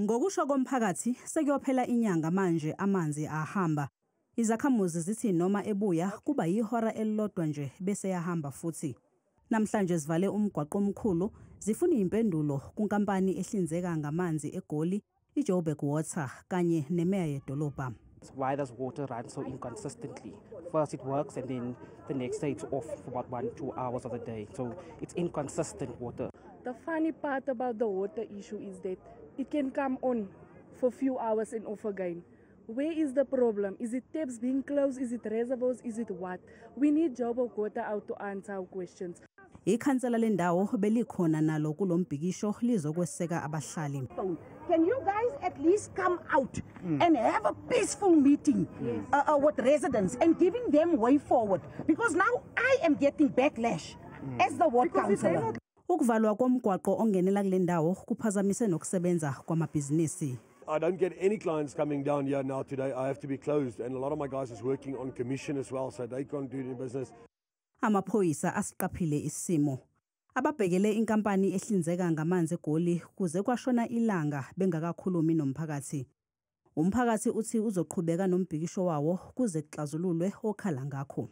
Ngokusho komphakathi sekuyophela inyanga manje amanzi ahamba. Izakhamuzi zithi noma ebuya kuba yihora elilodwa nje bese yahamba futhi. Namhlanje sivale umgwaqo omkhulu zifuna impendulo kunkampani ehlinzeka ngamanzi eGoli, iJoburg Water kanye nemeya yedolobha. Why does water run so inconsistently? First it works and then the next day it's off for about 1-2 hours of the day. So it's inconsistent water. The funny part about the water issue is that it can come on for a few hours and off again. Where is the problem? Is it taps being closed? Is it reservoirs? Is it what? We need Joburg Water out to answer our questions. Ikhansela lendawo belikhona nalo kulombhikisho lizokweseka abahlali. Can you guys at least come out and have a peaceful meeting with residents and giving them way forward? Because now I am getting backlash as the ward councillor. Ukuvalwa komgwaqo ongenela kule ndawo kuphazamise nokusebenza kwamabhizinisi. I don't get any clients coming down here now today. I have to be closed and a lot of my guys is working on commission as well, so they can't do any business. Amaphoyisa asiqaphile isimo. Ababhekele inkampani ehlinzeka ngamanzi eGoli kuze kwashona ilanga bengakakhulumi nomphakathi. Umphakathi uthi uzoqhubeka nombhikisho wawo kuze kuxazululwe okhala ngakho.